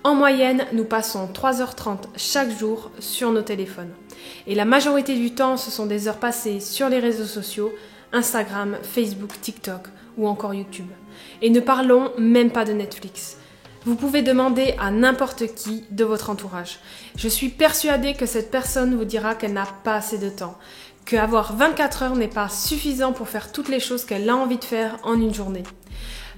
En moyenne, nous passons 3h30 chaque jour sur nos téléphones. Et la majorité du temps, ce sont des heures passées sur les réseaux sociaux, Instagram, Facebook, TikTok ou encore YouTube. Et ne parlons même pas de Netflix. Vous pouvez demander à n'importe qui de votre entourage. Je suis persuadée que cette personne vous dira qu'elle n'a pas assez de temps, qu'avoir 24 heures n'est pas suffisant pour faire toutes les choses qu'elle a envie de faire en une journée.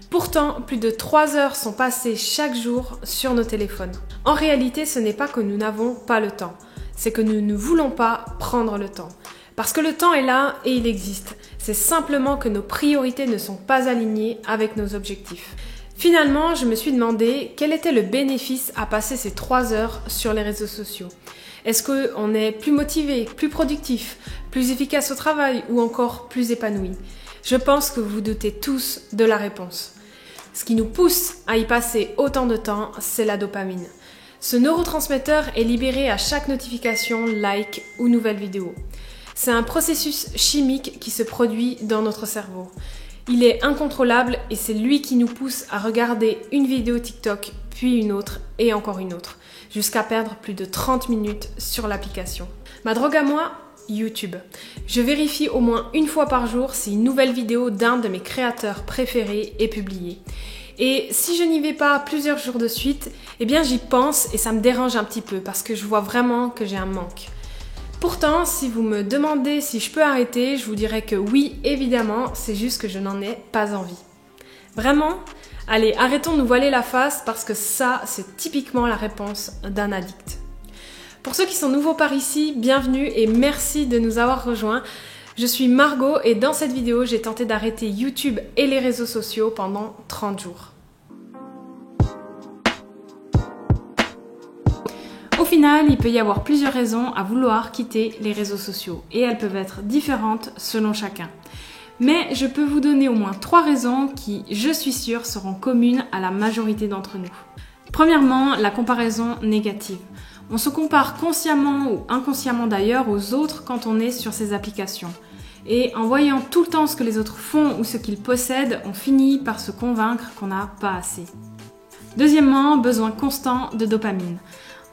Pourtant, plus de 3 heures sont passées chaque jour sur nos téléphones. En réalité, ce n'est pas que nous n'avons pas le temps, c'est que nous ne voulons pas prendre le temps. Parce que le temps est là et il existe. C'est simplement que nos priorités ne sont pas alignées avec nos objectifs. Finalement, je me suis demandé quel était le bénéfice à passer ces 3 heures sur les réseaux sociaux. Est-ce qu'on est plus motivé, plus productif, plus efficace au travail ou encore plus épanoui? Je pense que vous vous doutez tous de la réponse. Ce qui nous pousse à y passer autant de temps, c'est la dopamine. Ce neurotransmetteur est libéré à chaque notification, like ou nouvelle vidéo. C'est un processus chimique qui se produit dans notre cerveau. Il est incontrôlable et c'est lui qui nous pousse à regarder une vidéo TikTok, puis une autre et encore une autre, jusqu'à perdre plus de 30 minutes sur l'application. Ma drogue à moi, YouTube. Je vérifie au moins une fois par jour si une nouvelle vidéo d'un de mes créateurs préférés est publiée. Et si je n'y vais pas plusieurs jours de suite, eh bien j'y pense et ça me dérange un petit peu parce que je vois vraiment que j'ai un manque. Pourtant, si vous me demandez si je peux arrêter, je vous dirais que oui, évidemment, c'est juste que je n'en ai pas envie. Vraiment? Allez, arrêtons de nous voiler la face parce que ça, c'est typiquement la réponse d'un addict. Pour ceux qui sont nouveaux par ici, bienvenue et merci de nous avoir rejoints. Je suis Margot et dans cette vidéo, j'ai tenté d'arrêter YouTube et les réseaux sociaux pendant 30 jours. Au final, il peut y avoir plusieurs raisons à vouloir quitter les réseaux sociaux et elles peuvent être différentes selon chacun. Mais je peux vous donner au moins 3 raisons qui, je suis sûre, seront communes à la majorité d'entre nous. Premièrement, la comparaison négative. On se compare consciemment ou inconsciemment d'ailleurs aux autres quand on est sur ces applications. Et en voyant tout le temps ce que les autres font ou ce qu'ils possèdent, on finit par se convaincre qu'on n'a pas assez. Deuxièmement, besoin constant de dopamine.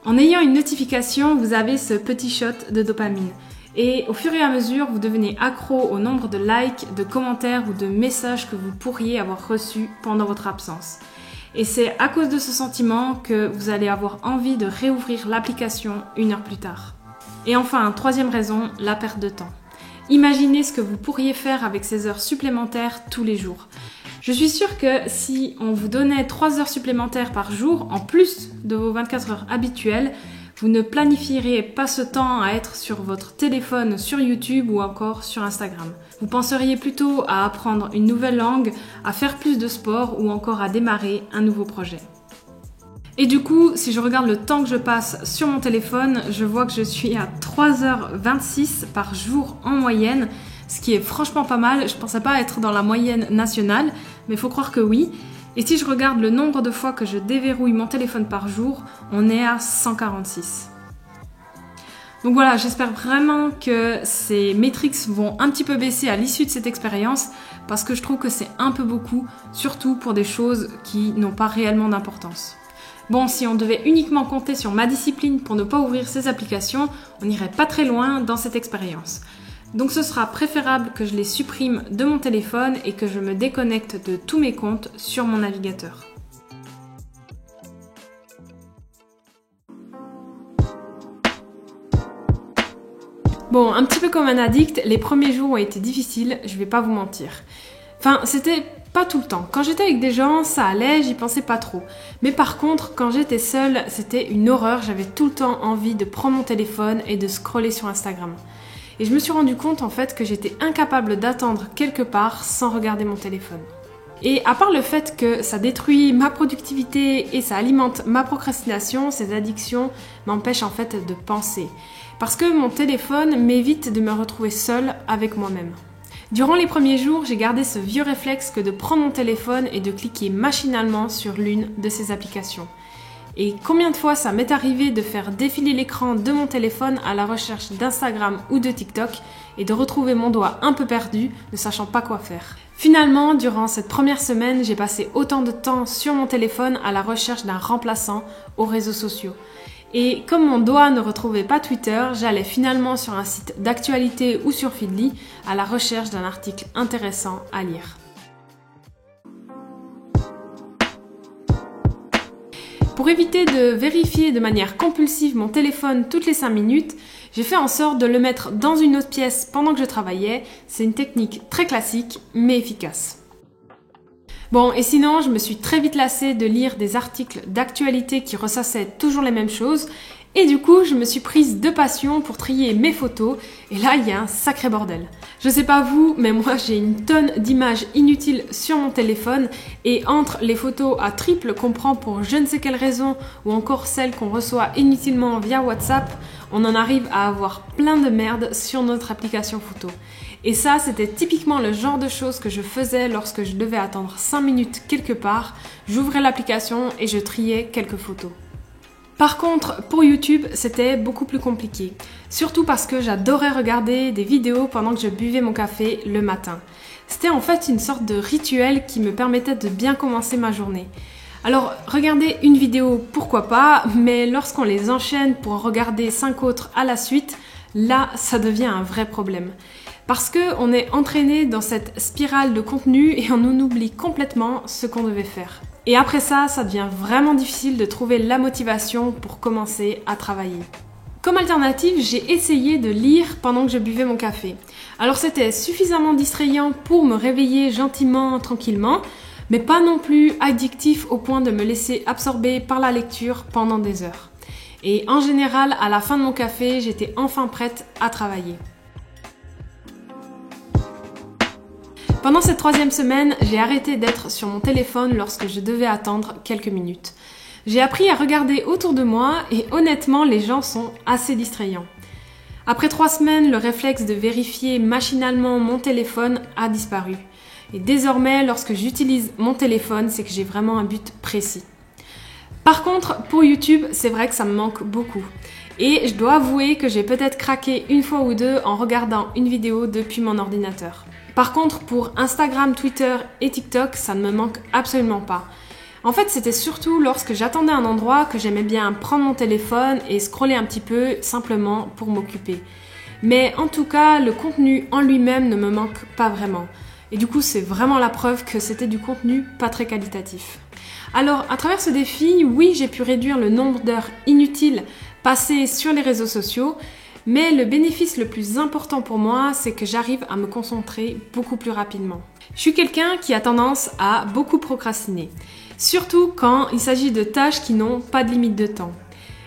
En ayant une notification, vous avez ce petit shot de dopamine. Et au fur et à mesure, vous devenez accro au nombre de likes, de commentaires ou de messages que vous pourriez avoir reçus pendant votre absence. Et c'est à cause de ce sentiment que vous allez avoir envie de réouvrir l'application 1 heure plus tard. Et enfin, troisième raison, la perte de temps. Imaginez ce que vous pourriez faire avec ces heures supplémentaires tous les jours. Je suis sûre que si on vous donnait 3 heures supplémentaires par jour, en plus de vos 24 heures habituelles, vous ne planifieriez pas ce temps à être sur votre téléphone, sur YouTube ou encore sur Instagram. Vous penseriez plutôt à apprendre une nouvelle langue, à faire plus de sport ou encore à démarrer un nouveau projet. Et du coup, si je regarde le temps que je passe sur mon téléphone, je vois que je suis à 3h26 par jour en moyenne, ce qui est franchement pas mal. Je pensais pas être dans la moyenne nationale, mais il faut croire que oui. Et si je regarde le nombre de fois que je déverrouille mon téléphone par jour, on est à 146. Donc voilà, j'espère vraiment que ces métriques vont un petit peu baisser à l'issue de cette expérience parce que je trouve que c'est un peu beaucoup, surtout pour des choses qui n'ont pas réellement d'importance. Bon, si on devait uniquement compter sur ma discipline pour ne pas ouvrir ces applications, on n'irait pas très loin dans cette expérience. Donc ce sera préférable que je les supprime de mon téléphone et que je me déconnecte de tous mes comptes sur mon navigateur. Bon, un petit peu comme un addict, les premiers jours ont été difficiles, je vais pas vous mentir. Enfin, c'était pas tout le temps. Quand j'étais avec des gens, ça allait, j'y pensais pas trop. Mais par contre, quand j'étais seule, c'était une horreur, j'avais tout le temps envie de prendre mon téléphone et de scroller sur Instagram. Et je me suis rendu compte en fait que j'étais incapable d'attendre quelque part sans regarder mon téléphone. Et à part le fait que ça détruit ma productivité et ça alimente ma procrastination, ces addictions m'empêchent en fait de penser. Parce que mon téléphone m'évite de me retrouver seule avec moi-même. Durant les premiers jours, j'ai gardé ce vieux réflexe que de prendre mon téléphone et de cliquer machinalement sur l'une de ces applications. Et combien de fois ça m'est arrivé de faire défiler l'écran de mon téléphone à la recherche d'Instagram ou de TikTok et de retrouver mon doigt un peu perdu, ne sachant pas quoi faire. Finalement, durant cette première semaine, j'ai passé autant de temps sur mon téléphone à la recherche d'un remplaçant aux réseaux sociaux. Et comme mon doigt ne retrouvait pas Twitter, j'allais finalement sur un site d'actualité ou sur Feedly à la recherche d'un article intéressant à lire. Pour éviter de vérifier de manière compulsive mon téléphone toutes les 5 minutes, j'ai fait en sorte de le mettre dans une autre pièce pendant que je travaillais. C'est une technique très classique mais efficace. Bon, et sinon, je me suis très vite lassée de lire des articles d'actualité qui ressassaient toujours les mêmes choses. Et du coup, je me suis prise de passion pour trier mes photos. Et là, il y a un sacré bordel. Je sais pas vous, mais moi, j'ai une tonne d'images inutiles sur mon téléphone. Et entre les photos à triple qu'on prend pour je ne sais quelle raison, ou encore celles qu'on reçoit inutilement via WhatsApp, on en arrive à avoir plein de merde sur notre application photo. Et ça, c'était typiquement le genre de choses que je faisais lorsque je devais attendre 5 minutes quelque part. J'ouvrais l'application et je triais quelques photos. Par contre, pour YouTube, c'était beaucoup plus compliqué. Surtout parce que j'adorais regarder des vidéos pendant que je buvais mon café le matin. C'était en fait une sorte de rituel qui me permettait de bien commencer ma journée. Alors, regarder une vidéo, pourquoi pas, mais lorsqu'on les enchaîne pour en regarder 5 autres à la suite, là, ça devient un vrai problème. Parce qu'on est entraîné dans cette spirale de contenu et on en oublie complètement ce qu'on devait faire. Et après ça, ça devient vraiment difficile de trouver la motivation pour commencer à travailler. Comme alternative, j'ai essayé de lire pendant que je buvais mon café. Alors c'était suffisamment distrayant pour me réveiller gentiment, tranquillement, mais pas non plus addictif au point de me laisser absorber par la lecture pendant des heures. Et en général, à la fin de mon café, j'étais enfin prête à travailler. Pendant cette 3e semaine, j'ai arrêté d'être sur mon téléphone lorsque je devais attendre quelques minutes. J'ai appris à regarder autour de moi et honnêtement, les gens sont assez distrayants. Après 3 semaines, le réflexe de vérifier machinalement mon téléphone a disparu. Et désormais, lorsque j'utilise mon téléphone, c'est que j'ai vraiment un but précis. Par contre, pour YouTube, c'est vrai que ça me manque beaucoup. Et je dois avouer que j'ai peut-être craqué une fois ou deux en regardant une vidéo depuis mon ordinateur. Par contre, pour Instagram, Twitter et TikTok, ça ne me manque absolument pas. En fait, c'était surtout lorsque j'attendais un endroit que j'aimais bien prendre mon téléphone et scroller un petit peu simplement pour m'occuper. Mais en tout cas, le contenu en lui-même ne me manque pas vraiment. Et du coup, c'est vraiment la preuve que c'était du contenu pas très qualitatif. Alors, à travers ce défi, oui, j'ai pu réduire le nombre d'heures inutiles passées sur les réseaux sociaux, mais le bénéfice le plus important pour moi, c'est que j'arrive à me concentrer beaucoup plus rapidement. Je suis quelqu'un qui a tendance à beaucoup procrastiner, surtout quand il s'agit de tâches qui n'ont pas de limite de temps.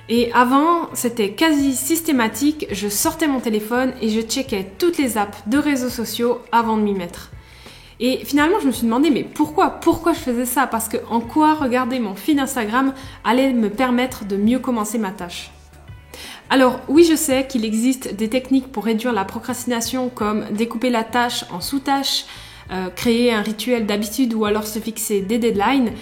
Et avant, c'était quasi systématique, je sortais mon téléphone et je checkais toutes les apps de réseaux sociaux avant de m'y mettre. Et finalement, je me suis demandé, mais pourquoi je faisais ça? Parce que en quoi regarder mon feed Instagram allait me permettre de mieux commencer ma tâche? Alors oui, je sais qu'il existe des techniques pour réduire la procrastination comme découper la tâche en sous-tâches, créer un rituel d'habitude ou alors se fixer des deadlines.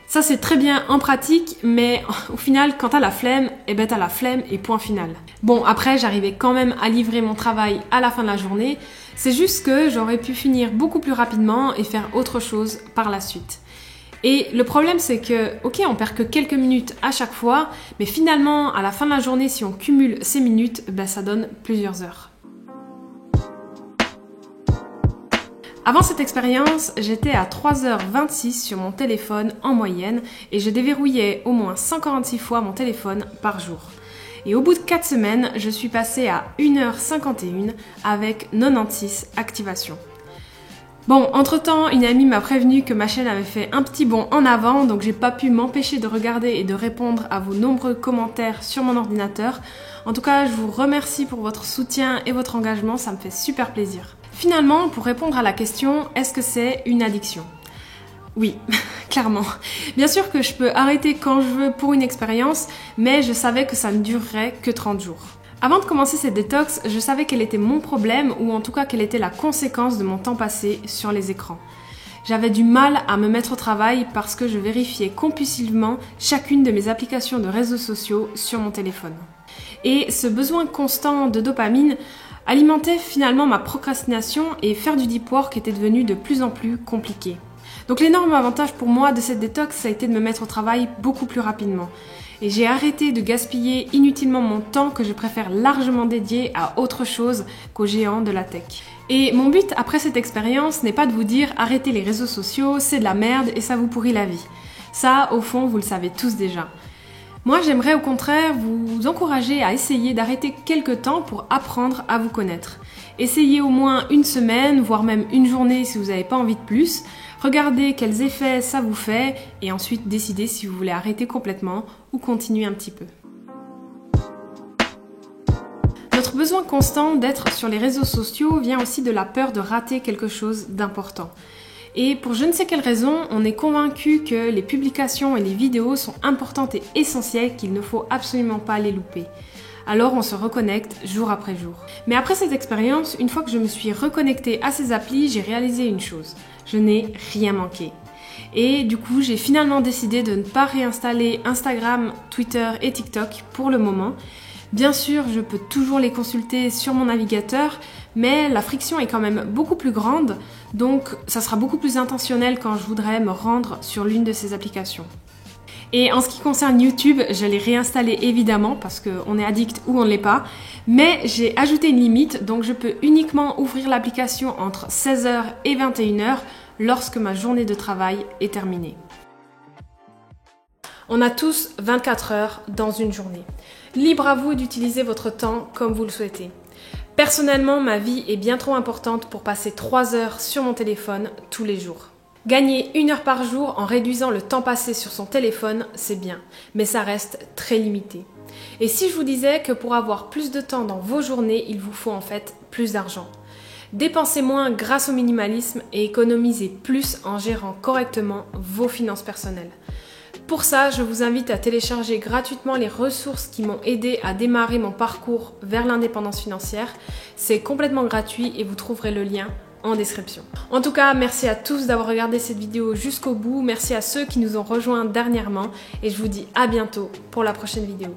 Ça c'est très bien en pratique, mais au final quand t'as la flemme, t'as la flemme et point final. Bon, après j'arrivais quand même à livrer mon travail à la fin de la journée, c'est juste que j'aurais pu finir beaucoup plus rapidement et faire autre chose par la suite. Et le problème c'est que, ok, on perd que quelques minutes à chaque fois, mais finalement à la fin de la journée, si on cumule ces minutes, ça donne plusieurs heures. Avant cette expérience, j'étais à 3h26 sur mon téléphone en moyenne et je déverrouillais au moins 146 fois mon téléphone par jour. Et au bout de 4 semaines, je suis passée à 1h51 avec 96 activations. Bon, entre-temps, une amie m'a prévenu que ma chaîne avait fait un petit bond en avant, donc j'ai pas pu m'empêcher de regarder et de répondre à vos nombreux commentaires sur mon ordinateur. En tout cas, je vous remercie pour votre soutien et votre engagement, ça me fait super plaisir. Finalement, pour répondre à la question, est-ce que c'est une addiction ? Oui, clairement. Bien sûr que je peux arrêter quand je veux pour une expérience, mais je savais que ça ne durerait que 30 jours. Avant de commencer cette détox, je savais quel était mon problème ou en tout cas quelle était la conséquence de mon temps passé sur les écrans. J'avais du mal à me mettre au travail parce que je vérifiais compulsivement chacune de mes applications de réseaux sociaux sur mon téléphone. Et ce besoin constant de dopamine alimentait finalement ma procrastination et faire du deep work était devenu de plus en plus compliqué. Donc l'énorme avantage pour moi de cette détox, ça a été de me mettre au travail beaucoup plus rapidement. Et j'ai arrêté de gaspiller inutilement mon temps que je préfère largement dédier à autre chose qu'aux géants de la tech. Et mon but après cette expérience n'est pas de vous dire arrêtez les réseaux sociaux, c'est de la merde et ça vous pourrit la vie. Ça, au fond, vous le savez tous déjà. Moi, j'aimerais au contraire vous encourager à essayer d'arrêter quelques temps pour apprendre à vous connaître. Essayez au moins une semaine, voire même une journée si vous n'avez pas envie de plus. Regardez quels effets ça vous fait et ensuite décidez si vous voulez arrêter complètement ou continuer un petit peu. Notre besoin constant d'être sur les réseaux sociaux vient aussi de la peur de rater quelque chose d'important. Et pour je ne sais quelle raison, on est convaincu que les publications et les vidéos sont importantes et essentielles, qu'il ne faut absolument pas les louper. Alors on se reconnecte jour après jour. Mais après cette expérience, une fois que je me suis reconnectée à ces applis, j'ai réalisé une chose. Je n'ai rien manqué. Et du coup, j'ai finalement décidé de ne pas réinstaller Instagram, Twitter et TikTok pour le moment. Bien sûr, je peux toujours les consulter sur mon navigateur, mais la friction est quand même beaucoup plus grande, donc ça sera beaucoup plus intentionnel quand je voudrais me rendre sur l'une de ces applications. Et en ce qui concerne YouTube, je l'ai réinstallé évidemment parce qu'on est addict ou on ne l'est pas, mais j'ai ajouté une limite, donc je peux uniquement ouvrir l'application entre 16h et 21h lorsque ma journée de travail est terminée. On a tous 24 heures dans une journée. Libre à vous d'utiliser votre temps comme vous le souhaitez. Personnellement, ma vie est bien trop importante pour passer 3 heures sur mon téléphone tous les jours. Gagner 1 heure par jour en réduisant le temps passé sur son téléphone, c'est bien, mais ça reste très limité. Et si je vous disais que pour avoir plus de temps dans vos journées, il vous faut en fait plus d'argent. Dépensez moins grâce au minimalisme et économisez plus en gérant correctement vos finances personnelles. Pour ça, je vous invite à télécharger gratuitement les ressources qui m'ont aidé à démarrer mon parcours vers l'indépendance financière. C'est complètement gratuit et vous trouverez le lien en description. En tout cas, merci à tous d'avoir regardé cette vidéo jusqu'au bout. Merci à ceux qui nous ont rejoints dernièrement et je vous dis à bientôt pour la prochaine vidéo.